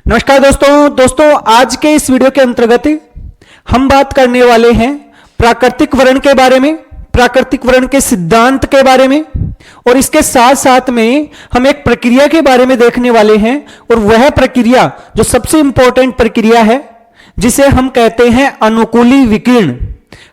नमस्कार दोस्तों आज के इस वीडियो के अंतर्गत हम बात करने वाले हैं प्राकृतिक वर्ण के बारे में, प्राकृतिक वर्ण के सिद्धांत के बारे में, और इसके साथ साथ में हम एक प्रक्रिया के बारे में देखने वाले हैं। और वह प्रक्रिया जो सबसे इंपॉर्टेंट प्रक्रिया है जिसे हम कहते हैं अनुकूली विकिरण।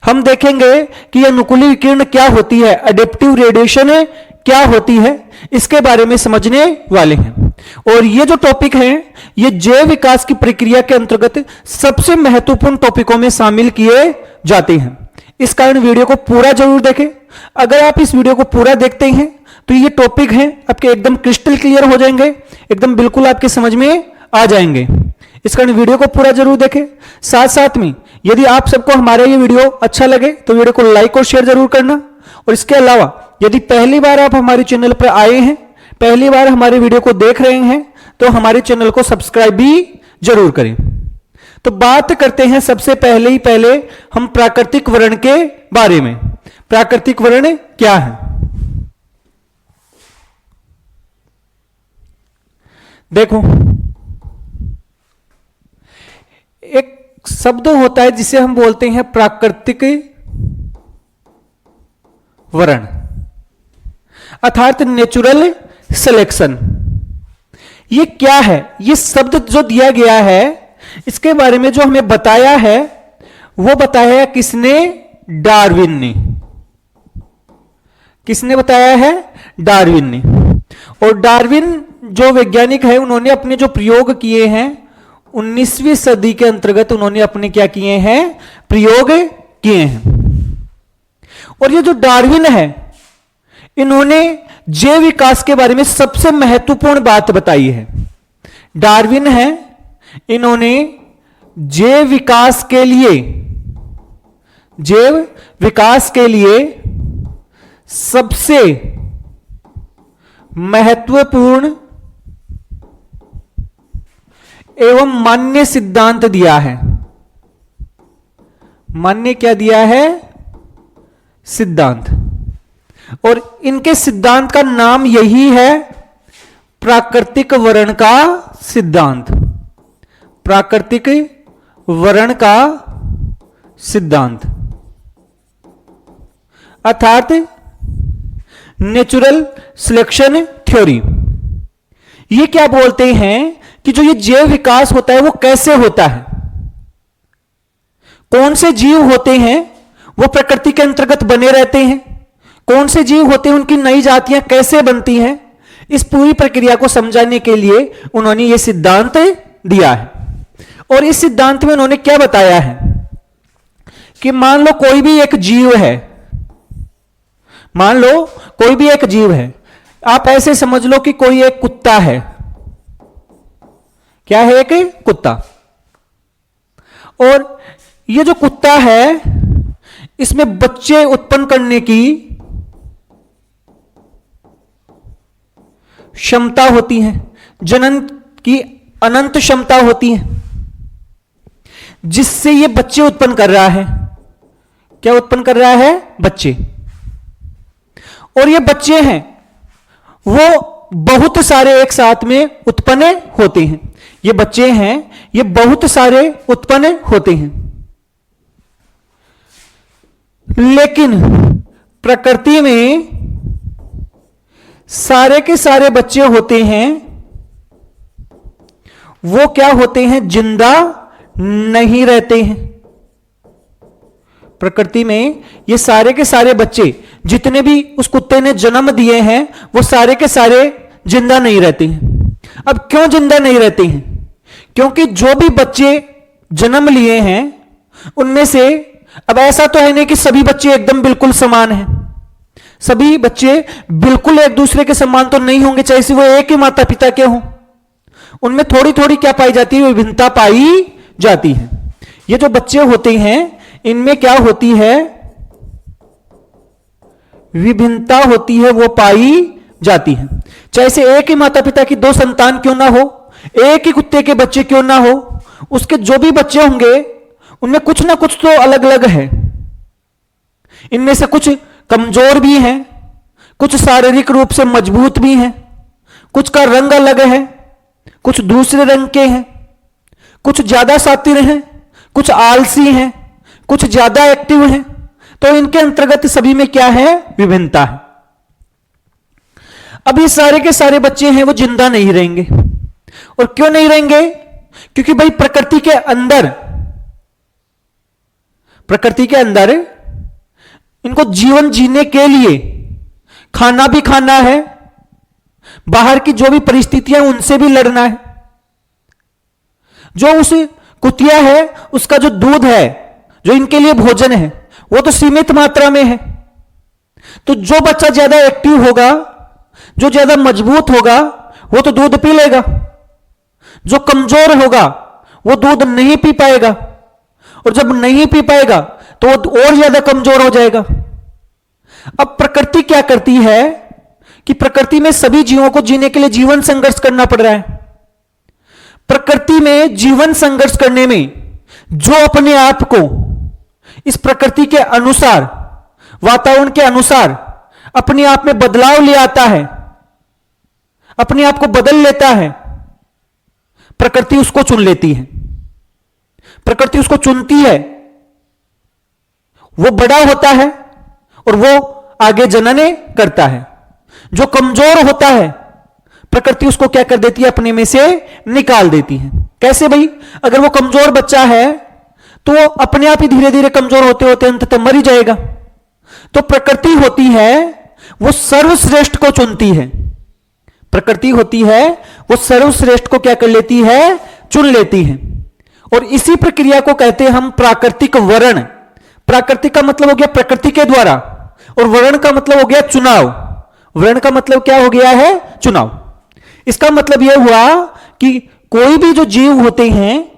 हम देखेंगे कि अनुकूली विकिरण क्या होती है, एडेप्टिव रेडिएशन क्या होती है, इसके बारे में समझने वाले हैं। और ये जो टॉपिक है ये जैव विकास की प्रक्रिया के अंतर्गत सबसे महत्वपूर्ण टॉपिकों में शामिल किए जाते हैं। इस कारण वीडियो को पूरा जरूर देखें। अगर आप इस वीडियो को पूरा देखते हैं तो ये टॉपिक है आपके एकदम क्रिस्टल क्लियर हो जाएंगे, एकदम बिल्कुल आपके समझ में आ जाएंगे। इस कारण वीडियो को पूरा जरूर देखें। साथ साथ में यदि आप सबको हमारा ये वीडियो अच्छा लगे तो वीडियो को लाइक और शेयर जरूर करना। और इसके अलावा यदि पहली बार आप हमारे चैनल पर आए हैं, पहली बार हमारे वीडियो को देख रहे हैं, तो हमारे चैनल को सब्सक्राइब भी जरूर करें। तो बात करते हैं सबसे पहले हम प्राकृतिक वर्ण के बारे में। प्राकृतिक वर्ण क्या है? देखो, एक शब्द होता है जिसे हम बोलते हैं प्राकृतिक वर्ण, अर्थात नेचुरल सिलेक्शन। ये क्या है? ये शब्द जो दिया गया है इसके बारे में जो हमें बताया है वो बताया किसने? डार्विन ने। किसने बताया है? डार्विन ने। और डार्विन जो वैज्ञानिक है उन्होंने अपने जो प्रयोग किए हैं 19वीं सदी के अंतर्गत उन्होंने अपने क्या किए हैं? प्रयोग किए हैं। और ये जो डार्विन है इन्होंने जैव विकास के बारे में सबसे महत्वपूर्ण बात बताई है। डार्विन है, इन्होंने जैव विकास के लिए सबसे महत्वपूर्ण एवं मान्य सिद्धांत दिया है। मान्य क्या दिया है? सिद्धांत। और इनके सिद्धांत का नाम यही है प्राकृतिक वर्ण का सिद्धांत। प्राकृतिक वर्ण का सिद्धांत अर्थात नेचुरल सिलेक्शन थ्योरी। ये क्या बोलते हैं कि जो ये जैव विकास होता है वो कैसे होता है, कौन से जीव होते हैं वो प्रकृति के अंतर्गत बने रहते हैं, कौन से जीव होते हैं उनकी नई जातियां कैसे बनती हैं, इस पूरी प्रक्रिया को समझाने के लिए उन्होंने यह सिद्धांत दिया है। और इस सिद्धांत में उन्होंने क्या बताया है कि मान लो कोई भी एक जीव है, मान लो कोई भी एक जीव है, आप ऐसे समझ लो कि कोई एक कुत्ता है। क्या है? एक कुत्ता। और ये जो कुत्ता है इसमें बच्चे उत्पन्न करने की क्षमता होती है, जनन की अनंत क्षमता होती है, जिससे ये बच्चे उत्पन्न कर रहा है। क्या उत्पन्न कर रहा है? बच्चे। और ये बच्चे हैं वो बहुत सारे एक साथ में उत्पन्न होते हैं। ये बच्चे हैं ये बहुत सारे उत्पन्न होते हैं। लेकिन प्रकृति में सारे के सारे बच्चे होते हैं वो क्या होते हैं? जिंदा नहीं रहते हैं। प्रकृति में ये सारे के सारे बच्चे जितने भी उस कुत्ते ने जन्म दिए हैं वो सारे के सारे जिंदा नहीं रहते हैं। अब क्यों जिंदा नहीं रहते हैं? क्योंकि जो भी बच्चे जन्म लिए हैं उनमें से, अब ऐसा तो है नहीं कि सभी बच्चे एकदम बिल्कुल समान हैं। सभी बच्चे बिल्कुल एक दूसरे के समान तो नहीं होंगे, चाहे से वो एक ही माता पिता के हों। उनमें थोड़ी थोड़ी क्या पाई जाती है? विभिन्नता पाई जाती है। ये जो बच्चे होते हैं इनमें क्या होती है? विभिन्नता होती है, वो पाई जाती है। चाहे से एक ही माता पिता की दो संतान क्यों ना हो, एक ही कुत्ते के बच्चे क्यों ना हो, उसके जो भी बच्चे होंगे उनमें कुछ ना कुछ तो अलग अलग है। इनमें से कुछ कमजोर भी हैं, कुछ शारीरिक रूप से मजबूत भी हैं, कुछ का रंग अलग है, कुछ दूसरे रंग के हैं, कुछ ज्यादा शातिर हैं, कुछ आलसी हैं, कुछ ज्यादा एक्टिव हैं। तो इनके अंतर्गत सभी में क्या है? विभिन्नता है। अब ये सारे के सारे बच्चे हैं वो जिंदा नहीं रहेंगे। और क्यों नहीं रहेंगे? क्योंकि भाई प्रकृति के अंदर इनको जीवन जीने के लिए खाना भी खाना है, बाहर की जो भी परिस्थितियां उनसे भी लड़ना है। जो उस कुतिया है उसका जो दूध है, जो इनके लिए भोजन है, वो तो सीमित मात्रा में है। तो जो बच्चा ज्यादा एक्टिव होगा, जो ज्यादा मजबूत होगा, वो तो दूध पी लेगा। जो कमजोर होगा वो दूध नहीं पी पाएगा, और जब नहीं पी पाएगा तो वो और ज्यादा कमजोर हो जाएगा। अब प्रकृति क्या करती है कि प्रकृति में सभी जीवों को जीने के लिए जीवन संघर्ष करना पड़ रहा है। प्रकृति में जीवन संघर्ष करने में जो अपने आप को इस प्रकृति के अनुसार, वातावरण के अनुसार अपने आप में बदलाव ले आता है, अपने आप को बदल लेता है, प्रकृति उसको चुन लेती है। प्रकृति उसको चुनती है, वो बड़ा होता है और वो आगे जनने करता है। जो कमजोर होता है प्रकृति उसको क्या कर देती है? अपने में से निकाल देती है। कैसे भाई? अगर वो कमजोर बच्चा है तो वो अपने आप ही धीरे धीरे कमजोर होते होते अंततः मर ही जाएगा। तो प्रकृति होती है वो सर्वश्रेष्ठ को चुनती है। प्रकृति होती है वो सर्वश्रेष्ठ को क्या कर लेती है? चुन लेती है। और इसी प्रक्रिया को कहते हैं हम प्राकृतिक वर्ण। प्राकृतिक का मतलब हो गया प्रकृति के द्वारा, और वर्ण का मतलब हो गया चुनाव। वर्ण का मतलब क्या हो गया है? चुनाव। इसका मतलब यह हुआ कि कोई भी जो जीव होते हैं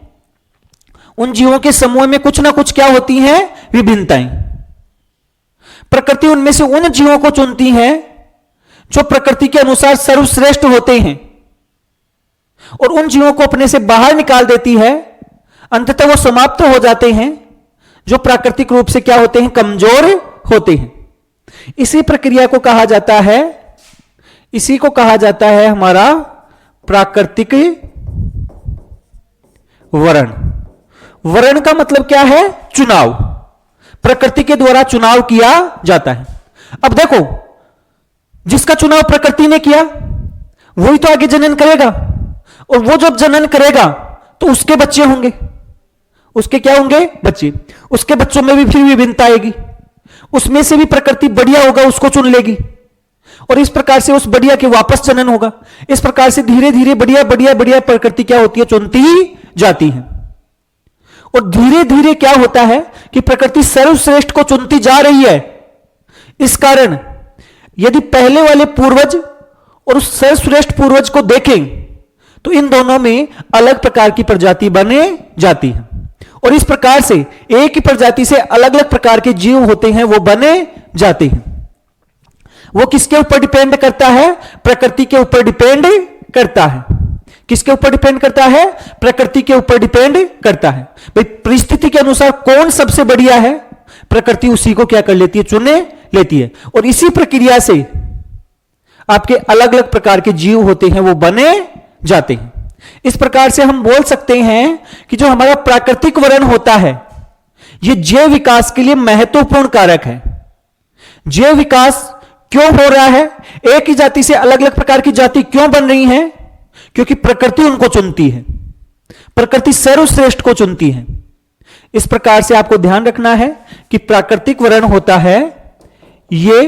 उन जीवों के समूह में कुछ ना कुछ क्या होती हैं? विभिन्नताएं। प्रकृति उनमें से उन जीवों को चुनती है जो प्रकृति के अनुसार सर्वश्रेष्ठ होते हैं, और उन जीवों को अपने से बाहर निकाल देती है। अंततः वो समाप्त हो जाते हैं जो प्राकृतिक रूप से क्या होते हैं? कमजोर होते हैं। इसी प्रक्रिया को कहा जाता है, इसी को कहा जाता है हमारा प्राकृतिक वर्ण। वर्ण का मतलब क्या है? चुनाव। प्रकृति के द्वारा चुनाव किया जाता है। अब देखो, जिसका चुनाव प्रकृति ने किया वही तो आगे जनन करेगा, और वो जब जनन करेगा तो उसके बच्चे होंगे। उसके क्या होंगे? बच्चे। उसके बच्चों में भी फिर विभिन्नता आएगी। उसमें से भी प्रकृति बढ़िया होगा उसको चुन लेगी, और इस प्रकार से उस बढ़िया के वापस जनन होगा। इस प्रकार से धीरे धीरे बढ़िया बढ़िया बढ़िया प्रकृति क्या होती है? चुनती ही जाती है। और धीरे धीरे क्या होता है कि प्रकृति सर्वश्रेष्ठ को चुनती जा रही है। इस कारण यदि पहले वाले पूर्वज और उस सर्वश्रेष्ठ पूर्वज को देखें तो इन दोनों में अलग प्रकार की प्रजाति बने जाती है, और इस प्रकार से एक ही प्रजाति से अलग अलग प्रकार के जीव होते हैं वो बने जाते हैं। वो किसके ऊपर डिपेंड करता है? प्रकृति के ऊपर डिपेंड करता है। किसके ऊपर डिपेंड करता है? प्रकृति के ऊपर डिपेंड करता है। भाई परिस्थिति के अनुसार कौन सबसे बढ़िया है, प्रकृति उसी को क्या कर लेती है? चुने लेती है। और इसी प्रक्रिया से आपके अलग अलग प्रकार के जीव होते हैं वो बने जाते हैं। इस प्रकार से हम बोल सकते हैं कि जो हमारा प्राकृतिक वर्ण होता है यह जैव विकास के लिए महत्वपूर्ण कारक है। जैव विकास क्यों हो रहा है? एक ही जाति से अलग अलग प्रकार की जाति क्यों बन रही है? क्योंकि प्रकृति उनको चुनती है, प्रकृति सर्वश्रेष्ठ को चुनती है। इस प्रकार से आपको ध्यान रखना है कि प्राकृतिक वर्ण होता है ये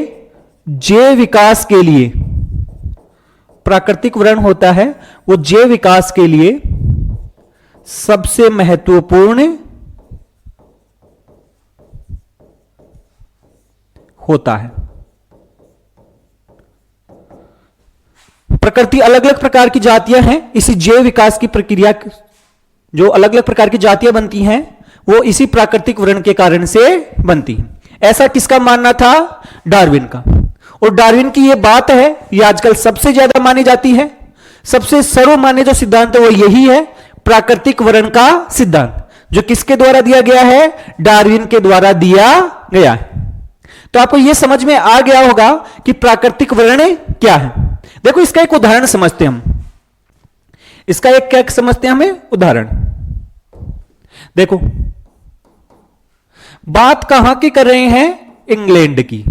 जैव विकास के लिए, प्राकृतिक वर्ण होता है वो जैव विकास के लिए सबसे महत्वपूर्ण होता है। प्रकृति अलग अलग प्रकार की जातियां हैं, इसी जैव विकास की प्रक्रिया, जो अलग अलग प्रकार की जातियां बनती हैं वो इसी प्राकृतिक वर्ण के कारण से बनती हैं। ऐसा किसका मानना था? डार्विन का। और डार्विन की ये बात है, ये आजकल सबसे ज्यादा मानी जाती है। सबसे सर्वमान्य जो सिद्धांत है वो यही है, प्राकृतिक वर्ण का सिद्धांत, जो किसके द्वारा दिया गया है? डार्विन के द्वारा दिया गया है। तो आपको यह समझ में आ गया होगा कि प्राकृतिक वर्ण क्या है। देखो इसका एक उदाहरण समझते हैं हम। इसका एक क्या समझते हैं हमें? उदाहरण। देखो, बात कहां की कर रहे हैं? इंग्लैंड की।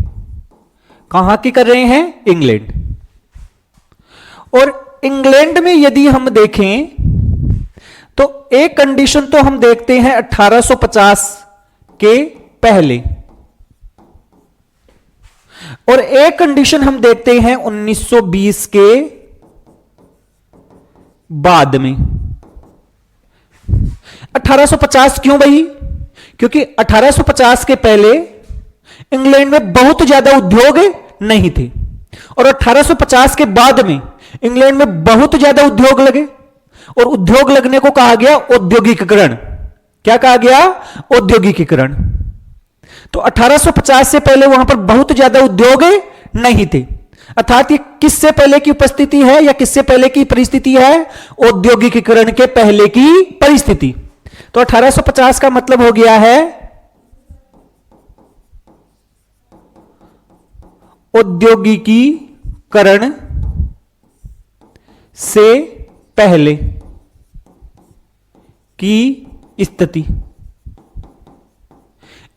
कहां की कर रहे हैं? इंग्लैंड। और इंग्लैंड में यदि हम देखें तो एक कंडीशन तो हम देखते हैं 1850 के पहले, और एक कंडीशन हम देखते हैं 1920 के बाद में। 1850 क्यों भाई? क्योंकि 1850 के पहले इंग्लैंड में बहुत ज्यादा उद्योग नहीं थे, और 1850 के बाद में इंग्लैंड में बहुत ज्यादा उद्योग लगे, और उद्योग लगने को कहा गया औद्योगिकीकरण। क्या कहा गया? औद्योगिकीकरण। तो 1850 से पहले वहां पर बहुत ज्यादा उद्योग नहीं थे, अर्थात ये किससे पहले की उपस्थिति है या किससे पहले की परिस्थिति है? औद्योगिकीकरण के पहले की परिस्थिति। तो 1850 का मतलब हो गया है औद्योगिकीकरण से पहले की स्थिति।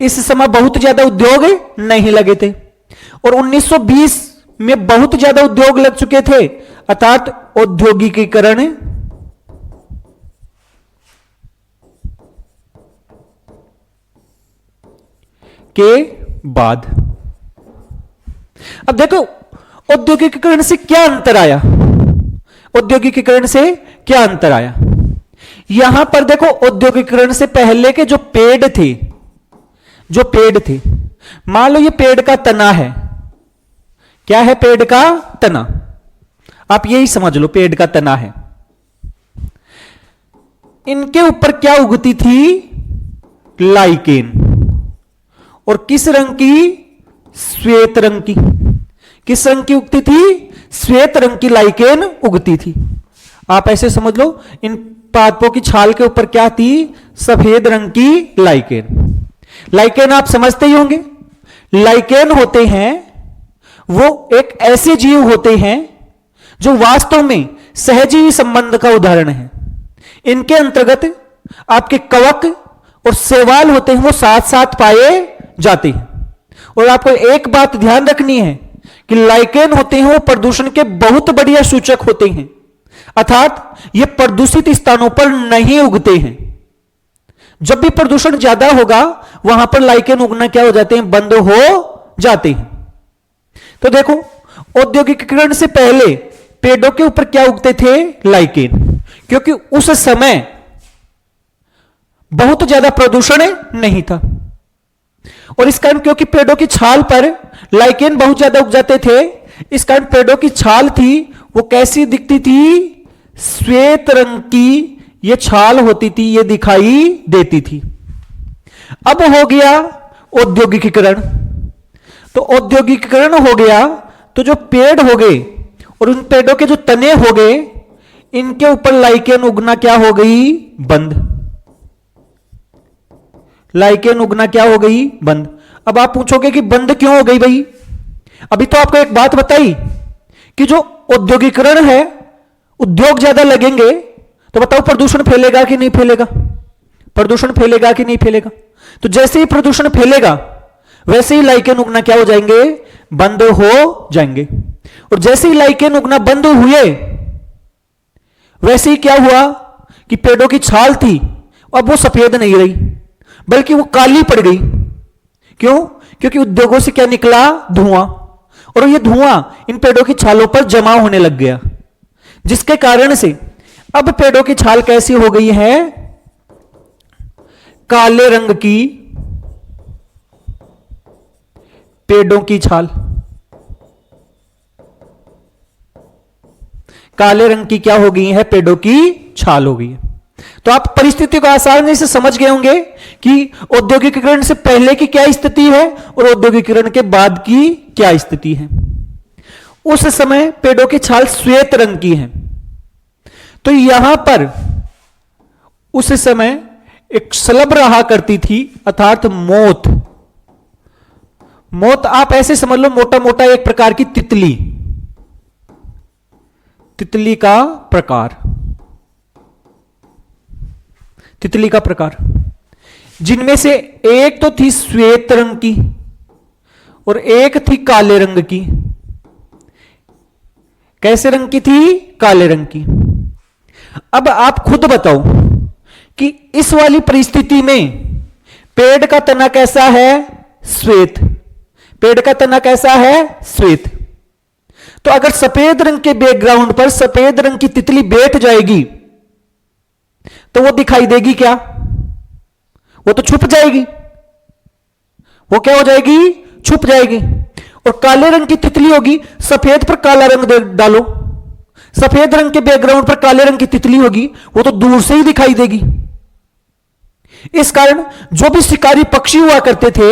इस समय बहुत ज्यादा उद्योग नहीं लगे थे, और 1920 में बहुत ज्यादा उद्योग लग चुके थे, अर्थात औद्योगिकीकरण के बाद। अब देखो, औद्योगिकीकरण से क्या अंतर आया? औद्योगिकीकरण से क्या अंतर आया? यहां पर देखो, औद्योगिकीकरण से पहले के जो पेड़ थे, मान लो ये पेड़ का तना है। क्या है? पेड़ का तना। आप यही समझ लो, पेड़ का तना है। इनके ऊपर क्या उगती थी? लाइकेन। और किस रंग की? श्वेत रंग की। किस रंग की उगती थी? श्वेत रंग की लाइकेन उगती थी। आप ऐसे समझ लो, इन पादपों की छाल के ऊपर क्या थी? सफेद रंग की लाइकेन। लाइकेन आप समझते ही होंगे। लाइकेन होते हैं वो एक ऐसे जीव होते हैं जो वास्तव में सहजीवी संबंध का उदाहरण है। इनके अंतर्गत आपके कवक और शैवाल होते हैं, वो साथ साथ पाए जाते हैं। और आपको एक बात ध्यान रखनी है कि लाइकेन होते हैं वो प्रदूषण के बहुत बढ़िया सूचक होते हैं, अर्थात ये प्रदूषित स्थानों पर नहीं उगते हैं। जब भी प्रदूषण ज्यादा होगा वहां पर लाइकेन उगना क्या हो जाते हैं? बंद हो जाते हैं। तो देखो, औद्योगिकीकरण से पहले पेड़ों के ऊपर क्या उगते थे? लाइकेन, क्योंकि उस समय बहुत ज्यादा प्रदूषण नहीं था, और इस कारण क्योंकि पेड़ों की छाल पर लाइकेन बहुत ज्यादा उग जाते थे, इस कारण पेड़ों की छाल थी वो कैसी दिखती थी? श्वेत रंग की ये छाल होती थी, ये दिखाई देती थी। अब हो गया औद्योगिकीकरण। तो औद्योगिकीकरण हो गया तो जो पेड़ हो गए और उन पेड़ों के जो तने हो गए, इनके ऊपर लाइकेन उगना क्या हो गई? बंद। लाइकेन उगना क्या हो गई? बंद। अब आप पूछोगे कि बंद क्यों हो गई भाई? अभी तो आपको एक बात बताई कि जो औद्योगिकरण है, उद्योग ज्यादा लगेंगे तो बताओ प्रदूषण फैलेगा कि नहीं फैलेगा? प्रदूषण फैलेगा कि नहीं फैलेगा? तो जैसे ही प्रदूषण फैलेगा वैसे ही लाइकेन उगना क्या हो जाएंगे? बंद हो जाएंगे। और जैसे ही लाइकेन उगना बंद हुए वैसे ही क्या हुआ कि पेड़ों की छाल थी अब वो सफेद नहीं रही बल्कि वो काली पड़ गई। क्यों? क्योंकि उद्योगों से क्या निकला? धुआं। और ये धुआं इन पेड़ों की छालों पर जमा होने लग गया, जिसके कारण से अब पेड़ों की छाल कैसी हो गई है? काले रंग की। पेड़ों की छाल काले रंग की क्या हो गई है? पेड़ों की छाल हो गई है। तो आप परिस्थिति को आसानी से समझ गए होंगे कि औद्योगिकीकरण से पहले की क्या स्थिति है और औद्योगिकीकरण के बाद की क्या स्थिति है। उस समय पेड़ों की छाल श्वेत रंग की है। तो यहां पर उस समय एक शलभ रहा करती थी, अर्थात मोथ। मोथ आप ऐसे समझ लो, मोटा मोटा एक प्रकार की तितली, तितली का प्रकार, तितली का प्रकार। जिनमें से एक तो थी श्वेत रंग की और एक थी काले रंग की। कैसे रंग की थी? काले रंग की। अब आप खुद बताओ कि इस वाली परिस्थिति में पेड़ का तना कैसा है? श्वेत। पेड़ का तना कैसा है? श्वेत। तो अगर सफेद रंग के बैकग्राउंड पर सफेद रंग की तितली बैठ जाएगी तो वो दिखाई देगी क्या? वो तो छुप जाएगी। वो क्या हो जाएगी? छुप जाएगी। और काले रंग की तितली होगी, सफेद पर काला रंग डालो, सफेद रंग के बैकग्राउंड पर काले रंग की तितली होगी, वो तो दूर से ही दिखाई देगी। इस कारण जो भी शिकारी पक्षी हुआ करते थे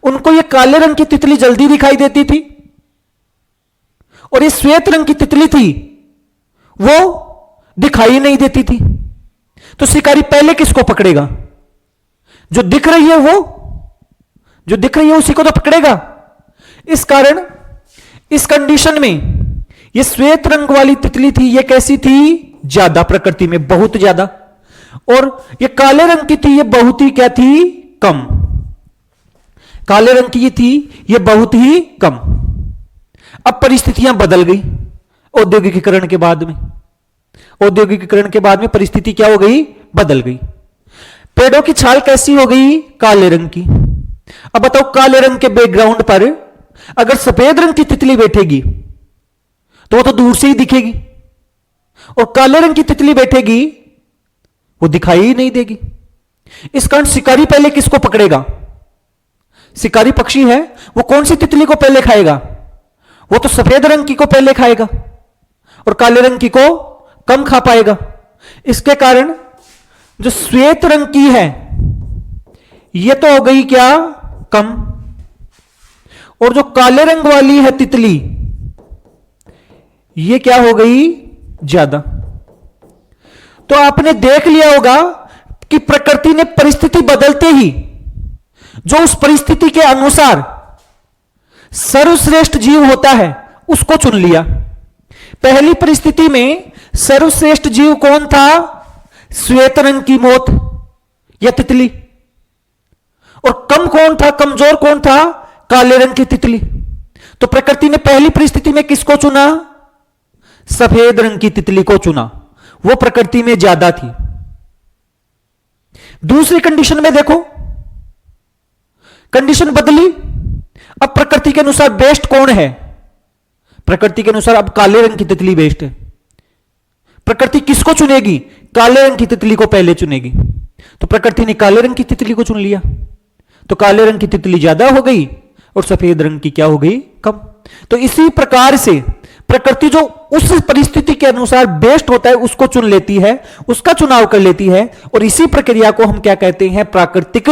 उनको ये काले रंग की तितली जल्दी दिखाई देती थी, और ये श्वेत रंग की तितली थी वो दिखाई नहीं देती थी। तो शिकारी पहले किसको पकड़ेगा? जो दिख रही है, वो जो दिख रही है उसी को तो पकड़ेगा। इस कारण इस कंडीशन में ये श्वेत रंग वाली तितली थी, ये कैसी थी? ज्यादा, प्रकृति में बहुत ज्यादा। और ये काले रंग की थी, ये बहुत ही क्या थी? कम। काले रंग की ये थी, ये बहुत ही कम। अब परिस्थितियां बदल गई औद्योगिकीकरण के बाद में। औद्योगिकीकरण के बाद में परिस्थिति क्या हो गई? बदल गई। पेड़ों की छाल कैसी हो गई? काले रंग की। अब बताओ, काले रंग के बैकग्राउंड पर अगर सफेद रंग की तितली बैठेगी तो वो तो दूर से ही दिखेगी, और काले रंग की तितली बैठेगी वो दिखाई ही नहीं देगी। इस कारण शिकारी पहले किसको पकड़ेगा? शिकारी पक्षी है, वो कौन सी तितली को पहले खाएगा? वो तो सफेद रंग की को पहले खाएगा और काले रंग की को कम खा पाएगा। इसके कारण जो श्वेत रंग की है ये तो हो गई क्या? कम। और जो काले रंग वाली है तितली ये क्या हो गई? ज्यादा। तो आपने देख लिया होगा कि प्रकृति ने परिस्थिति बदलते ही जो उस परिस्थिति के अनुसार सर्वश्रेष्ठ जीव होता है उसको चुन लिया। पहली परिस्थिति में सर्वश्रेष्ठ जीव कौन था? श्वेत रंग की मौत या तितली। और कम कौन था? कमजोर कौन था? काले रंग की तितली। तो प्रकृति ने पहली परिस्थिति में किसको चुना? सफेद रंग की तितली को चुना, वो प्रकृति में ज्यादा थी। दूसरी कंडीशन में देखो, कंडीशन बदली। अब प्रकृति के अनुसार बेस्ट कौन है? प्रकृति के अनुसार अब काले रंग की तितली बेस्ट है। प्रकृति किसको चुनेगी? काले रंग की तितली को पहले चुनेगी। तो प्रकृति ने काले रंग की तितली को चुन लिया, तो काले रंग की तितली ज्यादा हो गई और सफेद रंग की क्या हो गई? कम। तो इसी प्रकार से प्रकृति जो उस परिस्थिति के अनुसार बेस्ट होता है उसको चुन लेती है, उसका चुनाव कर लेती है, और इसी प्रक्रिया को हम क्या कहते हैं? प्राकृतिक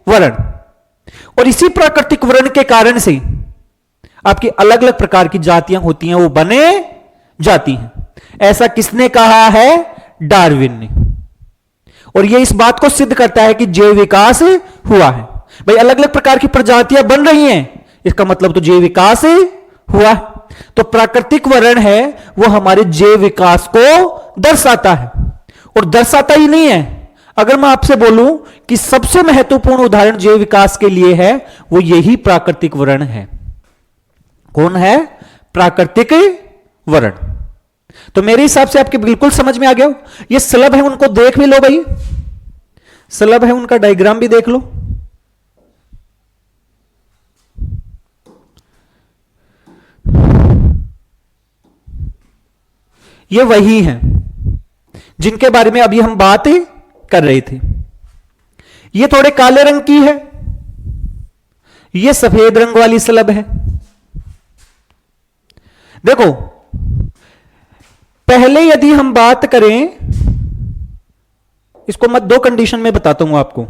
वर्ण। और इसी प्राकृतिक वर्ण के कारण से आपकी अलग अलग प्रकार की जातियां होती हैं, वो बने जाती हैं। ऐसा किसने कहा है? डार्विन ने। और यह इस बात को सिद्ध करता है कि जैव विकास हुआ है। भाई अलग अलग प्रकार की प्रजातियां बन रही हैं, इसका मतलब तो जैव विकास हुआ है। तो प्राकृतिक वर्ण है वो हमारे जैव विकास को दर्शाता है। और दर्शाता ही नहीं है, अगर मैं आपसे बोलूं कि सबसे महत्वपूर्ण उदाहरण जैव विकास के लिए है, वो यही प्राकृतिक वर्ण है। कौन है? प्राकृतिक वर्ण। तो मेरे हिसाब से आपके बिल्कुल समझ में आ गया। ये स्लब है, उनको देख भी लो भाई, स्लब है, उनका डायग्राम भी देख लो। ये वही हैं जिनके बारे में अभी हम बात कर रहे थे। ये थोड़े काले रंग की है, ये सफेद रंग वाली स्लब है। देखो पहले यदि हम बात करें, इसको मैं दो कंडीशन में बताता हूं आपको।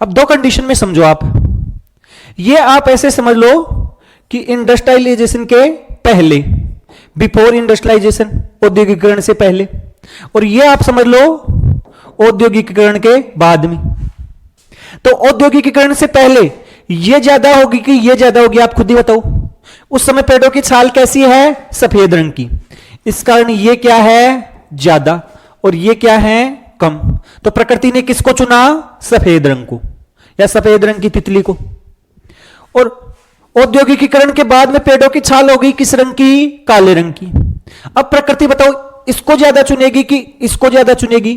अब दो कंडीशन में समझो आप। ये आप ऐसे समझ लो कि इंडस्ट्रियलाइजेशन के पहले बिफोर इंडस्ट्रियलाइजेशन, औद्योगिकरण से पहले, और ये आप समझ लो औद्योगिकरण के बाद में। तो औद्योगिकरण से पहले ये ज्यादा होगी कि ये ज्यादा होगी, आप खुद ही बताओ। उस समय पेड़ों की छाल कैसी है? सफेद रंग की। इस कारण ये क्या है? ज्यादा, और ये क्या है? कम। तो प्रकृति ने किसको चुना? सफेद रंग को, या सफेद रंग की तितली को। और औद्योगिकीकरण के बाद में पेड़ों की छाल हो गई किस रंग की? काले रंग की। अब प्रकृति बताओ इसको ज्यादा चुनेगी कि इसको ज्यादा चुनेगी?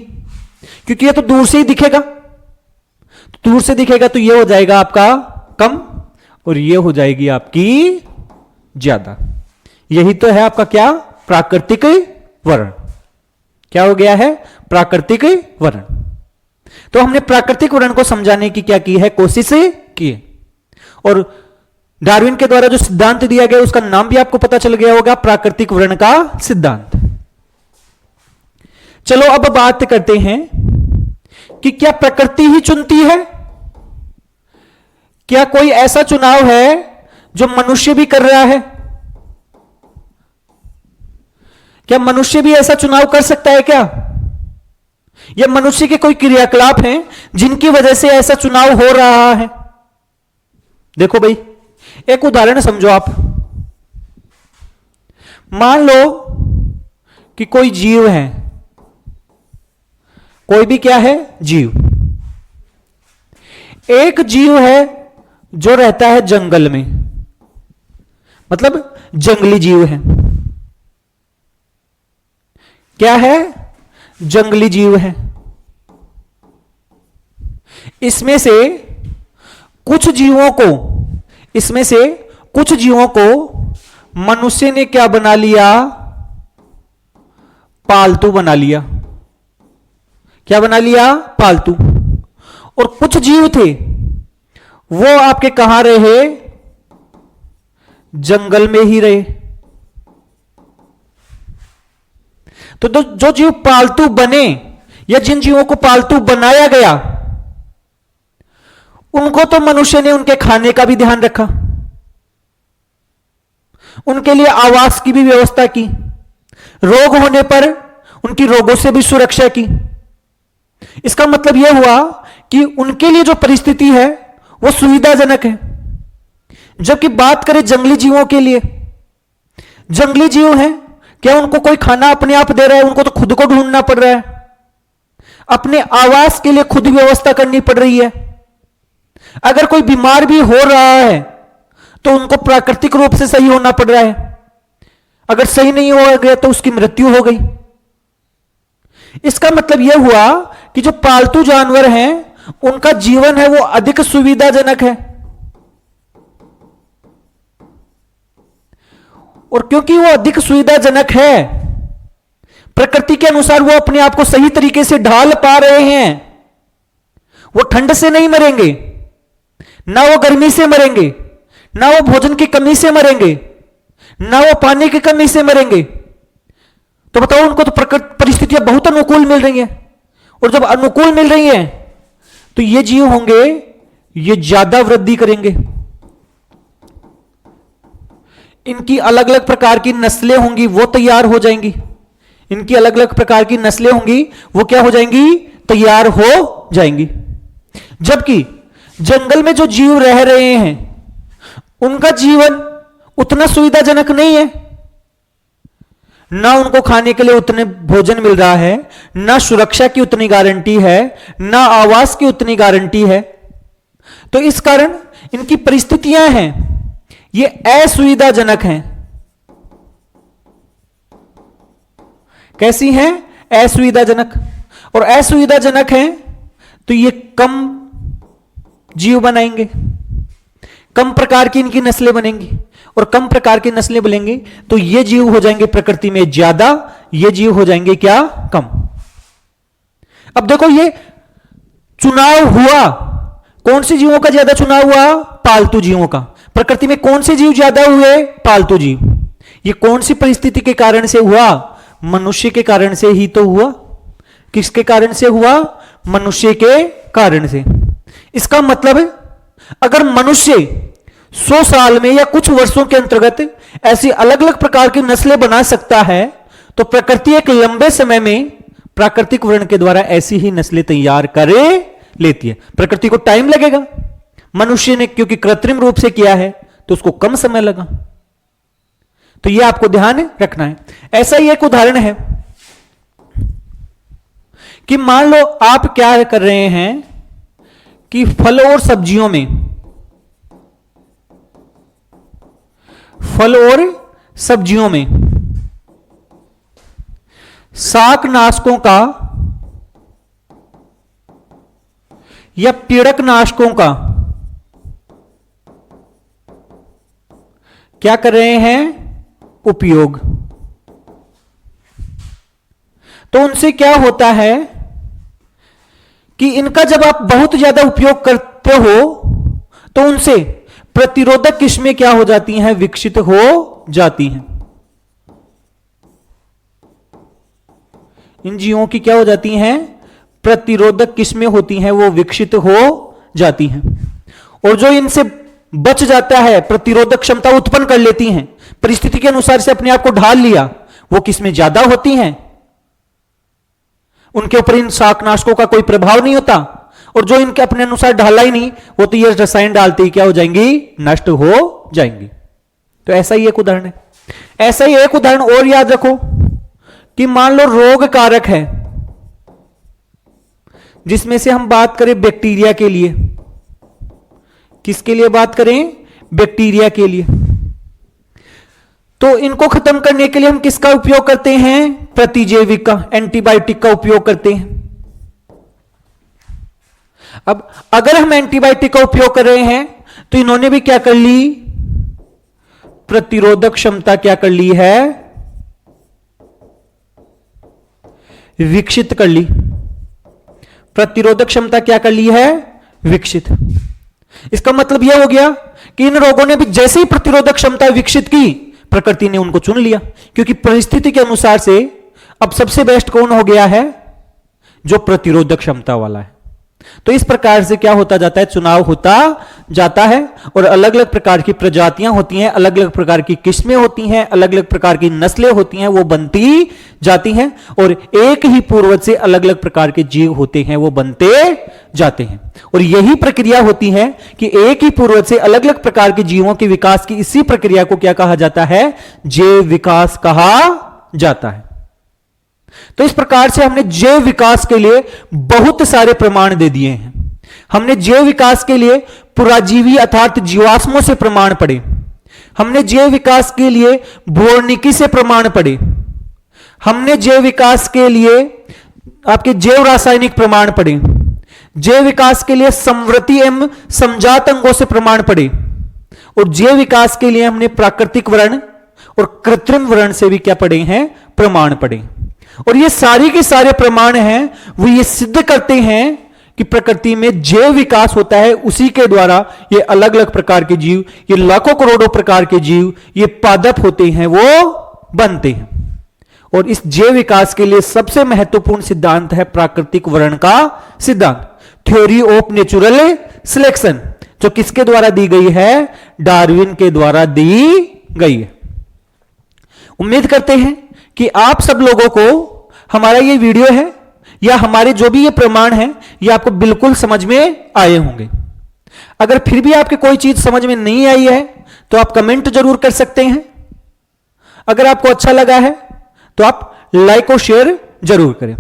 क्योंकि ये तो दूर से ही दिखेगा, दूर से दिखेगा तो ये हो जाएगा आपका कम, और ये हो जाएगी आपकी ज्यादा। यही तो है आपका क्या? प्राकृतिक वर्ण। क्या हो गया है? प्राकृतिक वर्ण। तो हमने प्राकृतिक वर्ण को समझाने की क्या की है? कोशिश की। और डार्विन के द्वारा जो सिद्धांत दिया गया उसका नाम भी आपको पता चल गया होगा, प्राकृतिक वर्ण का सिद्धांत। चलो अब बात करते हैं कि क्या प्रकृति ही चुनती है? क्या कोई ऐसा चुनाव है जो मनुष्य भी कर रहा है? क्या मनुष्य भी ऐसा चुनाव कर सकता है क्या? या मनुष्य के कोई क्रियाकलाप हैं जिनकी वजह से ऐसा चुनाव हो रहा है? देखो भाई, एक उदाहरण समझो आप। मान लो कि कोई जीव है, कोई भी क्या है? जीव। एक जीव है जो रहता है जंगल में, मतलब जंगली जीव है। क्या है? जंगली जीव है। इसमें से कुछ जीवों को मनुष्य ने क्या बना लिया? पालतू बना लिया। क्या बना लिया? पालतू। और कुछ जीव थे वो आपके कहां रहे? जंगल में ही रहे। तो जो जीव पालतू बने या जिन जीवों को पालतू बनाया गया, उनको तो मनुष्य ने उनके खाने का भी ध्यान रखा, उनके लिए आवास की भी व्यवस्था की, रोग होने पर उनकी रोगों से भी सुरक्षा की। इसका मतलब यह हुआ कि उनके लिए जो परिस्थिति है वो सुविधाजनक है। जबकि बात करें जंगली जीवों के लिए, जंगली जीव हैं, क्या उनको कोई खाना अपने आप दे रहा है? उनको तो खुद को ढूंढना पड़ रहा है, अपने आवास के लिए खुद व्यवस्था करनी पड़ रही है। अगर कोई बीमार भी हो रहा है तो उनको प्राकृतिक रूप से सही होना पड़ रहा है, अगर सही नहीं हो गया तो उसकी मृत्यु हो गई। इसका मतलब यह हुआ कि जो पालतू जानवर हैं उनका जीवन है वो अधिक सुविधाजनक है। और क्योंकि वो अधिक सुविधाजनक है, प्रकृति के अनुसार वो अपने आप को सही तरीके से ढाल पा रहे हैं। वो ठंड से नहीं मरेंगे, ना वो गर्मी से मरेंगे, ना वो भोजन की कमी से मरेंगे, ना वो पानी की कमी से मरेंगे। तो बताओ, उनको तो परिस्थितियां बहुत अनुकूल मिल रही हैं। और जब अनुकूल मिल रही हैं तो ये जीव होंगे, ये ज्यादा वृद्धि करेंगे। इनकी अलग अलग प्रकार की नस्लें होंगी, वो तैयार हो जाएंगी। इनकी अलग अलग प्रकार की नस्लें होंगी, वो क्या हो जाएंगी? तैयार हो जाएंगी। जबकि जंगल में जो जीव रह रहे हैं उनका जीवन उतना सुविधाजनक नहीं है। ना उनको खाने के लिए उतने भोजन मिल रहा है, ना सुरक्षा की उतनी गारंटी है, ना आवास की उतनी गारंटी है। तो इस कारण इनकी परिस्थितियां हैं ये असुविधाजनक हैं। कैसी हैं? असुविधाजनक। और असुविधाजनक हैं तो ये कम जीव बनाएंगे, कम प्रकार की इनकी नस्लें बनेंगी। और कम प्रकार की नस्लें बनेंगी तो ये जीव हो जाएंगे प्रकृति में ज्यादा, ये जीव हो जाएंगे क्या? कम। अब देखो, ये चुनाव हुआ, कौन से जीवों का ज्यादा चुनाव हुआ? पालतू जीवों का। प्रकृति में कौन से जीव ज्यादा हुए? पालतू जीव। ये कौन सी परिस्थिति के कारण से हुआ? मनुष्य के कारण से ही तो हुआ। किसके कारण से हुआ? मनुष्य के कारण से। इसका मतलब है, अगर मनुष्य 100 साल में या कुछ वर्षों के अंतर्गत ऐसी अलग अलग प्रकार की नस्लें बना सकता है, तो प्रकृति एक लंबे समय में प्राकृतिक वर्ण के द्वारा ऐसी ही नस्लें तैयार कर लेती है। प्रकृति को टाइम लगेगा, मनुष्य ने क्योंकि कृत्रिम रूप से किया है तो उसको कम समय लगा। तो यह आपको ध्यान रखना है। ऐसा ही एक उदाहरण है कि मान लो आप क्या कर रहे हैं कि फल और सब्जियों में शाकनाशकों का या पीड़कनाशकों का क्या कर रहे हैं, उपयोग। तो उनसे क्या होता है कि इनका जब आप बहुत ज्यादा उपयोग करते हो तो उनसे प्रतिरोधक किस्में क्या हो जाती हैं, विकसित हो जाती हैं। इन जीवों की क्या हो जाती हैं, प्रतिरोधक किस्में होती हैं, वो विकसित हो जाती हैं। और जो इनसे बच जाता है, प्रतिरोधक क्षमता उत्पन्न कर लेती हैं, परिस्थिति के अनुसार से अपने आप को ढाल लिया, वो किस्में ज्यादा होती हैं, उनके ऊपर इन शाकनाशकों का कोई प्रभाव नहीं होता। और जो इनके अपने अनुसार ढाला ही नहीं, वो तो ये रसायन डालते ही क्या हो जाएंगी, नष्ट हो जाएंगी। तो ऐसा ही एक उदाहरण है। ऐसा ही एक उदाहरण और याद रखो कि मान लो रोग कारक है, जिसमें से हम बात करें बैक्टीरिया के लिए। किसके लिए बात करें, बैक्टीरिया के लिए। तो इनको खत्म करने के लिए हम किसका उपयोग करते हैं, प्रतिजैविक का, एंटीबायोटिक का उपयोग करते हैं। अब अगर हम एंटीबायोटिक का उपयोग कर रहे हैं तो इन्होंने भी क्या कर ली, प्रतिरोधक क्षमता क्या कर ली है, विकसित कर ली। प्रतिरोधक क्षमता क्या कर ली है, विकसित। इसका मतलब यह हो गया कि इन रोगों ने भी जैसे ही प्रतिरोधक क्षमता विकसित की, प्रकृति ने उनको चुन लिया, क्योंकि परिस्थिति के अनुसार से अब सबसे बेस्ट कौन हो गया है, जो प्रतिरोधक क्षमता वाला है। तो इस प्रकार से क्या होता जाता है, चुनाव होता जाता है और अलग अलग प्रकार की प्रजातियां होती हैं, अलग अलग प्रकार की किस्में होती हैं, अलग अलग प्रकार की नस्लें होती हैं, वो बनती जाती हैं। और एक ही पूर्वज से अलग अलग प्रकार के जीव होते हैं, वो बनते जाते हैं। और यही प्रक्रिया होती है कि एक ही पूर्वज से अलग अलग प्रकार के जीवों के विकास की इसी प्रक्रिया को क्या कहा जाता है, जैव विकास कहा जाता है। तो इस प्रकार से हमने जैव विकास के लिए बहुत सारे प्रमाण दे दिए हैं। हमने जैव विकास के लिए पुराजीवी अर्थात जीवाश्मों से प्रमाण पढ़े, हमने जैव विकास के लिए भौतिकी से प्रमाण पढ़े, हमने जैव विकास के लिए आपके जैव रासायनिक प्रमाण पढ़े, जैव विकास के लिए समवर्ती एवं समजात अंगों से प्रमाण पढ़े, और जैव विकास के लिए हमने प्राकृतिक वर्ण और कृत्रिम वर्ण से भी क्या पढ़े हैं, प्रमाण पढ़े। और ये सारी के सारे प्रमाण हैं वो ये सिद्ध करते हैं कि प्रकृति में जैव विकास होता है, उसी के द्वारा ये अलग अलग प्रकार के जीव, ये लाखों करोड़ों प्रकार के जीव, ये पादप होते हैं, वो बनते हैं। और इस जैव विकास के लिए सबसे महत्वपूर्ण सिद्धांत है प्राकृतिक वर्ण का सिद्धांत, थ्योरी ऑफ नेचुरल सिलेक्शन, जो किसके द्वारा दी गई है, डार्विन के द्वारा दी गई है। उम्मीद करते हैं कि आप सब लोगों को हमारा ये वीडियो है या हमारे जो भी ये प्रमाण है ये आपको बिल्कुल समझ में आए होंगे। अगर फिर भी आपके कोई चीज समझ में नहीं आई है तो आप कमेंट जरूर कर सकते हैं। अगर आपको अच्छा लगा है तो आप लाइक और शेयर जरूर करें।